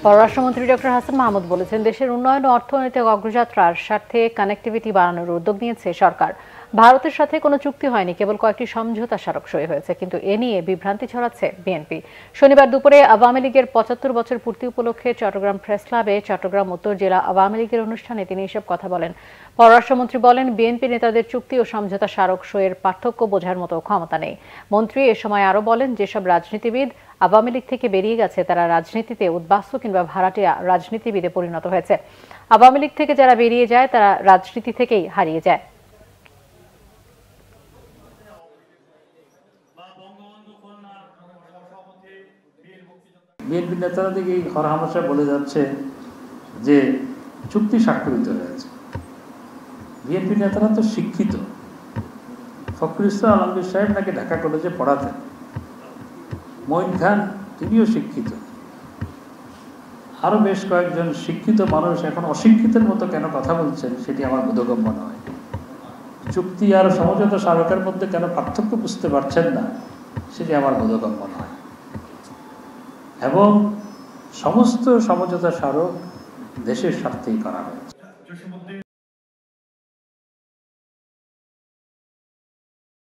পররাষ্ট্রমন্ত্রী ডক্টর হাসান মাহমুদ বলেছেন, দেশের উন্নয়ন ও অর্থনৈতিক অগ্রযাত্রার স্বার্থে কানেক্টিভিটি বাড়ানোর উদ্যোগ নিয়েছে সরকার। ভারতের সাথে কোনো চুক্তি হয়নি, কেবল কয়েকটি সমঝোতা স্মারক সই হয়েছে, কিন্তু এ নিয়ে বিভ্রান্তি ছড়াচ্ছে বিএনপি। শনিবার দুপুরে আওয়ামী লীগের ৭৫ বছর পূর্তি উপলক্ষে চট্টগ্রাম প্রেস ক্লাবে চট্টগ্রাম উত্তর জেলা আওয়ামী লীগের অনুষ্ঠানে তিনি এসব কথা বলেন। পররাষ্ট্রমন্ত্রী বলেন, বিএনপি নেতাদের চুক্তি ও সমঝোতা স্মারক সইয়ের পার্থক্য বোঝার মতো ক্ষমতা নেই। মন্ত্রী এ সময় আরও বলেন, যেসব রাজনীতিবিদ আওয়ামী লীগ থেকে বেরিয়ে গেছে তারা রাজনীতিতে উদ্বাস্তু কিংবা ভাড়াটিয়া রাজনীতিবিদে পরিণত হয়েছে। আওয়ামী লীগ থেকে যারা বেরিয়ে যায় তারা রাজনীতি থেকেই হারিয়ে যায়। বিএনপি নেতারা দিকে হরহামেশা বলে যাচ্ছে যে চুক্তি স্বাক্ষরিত হয়েছে। বিএনপি নেতারা তো শিক্ষিত। ফখরুল ইসলাম আলমগীর সাহেব নাকি ঢাকা কলেজে পড়াতেন। মঈন খান তিনিও শিক্ষিত। আরো বেশ কয়েকজন শিক্ষিত মানুষ এখন অশিক্ষিতের মতো কেন কথা বলছেন সেটি আমার বোধগম্য নয়। চুক্তি আর সমঝোতা স্মারকের মধ্যে কেন পার্থক্য বুঝতে পারছেন না সেটি আমার বোধগম্য নয়। এবং সমস্ত সমঝোতা স্মারক দেশের স্বার্থেই করা হয়েছে।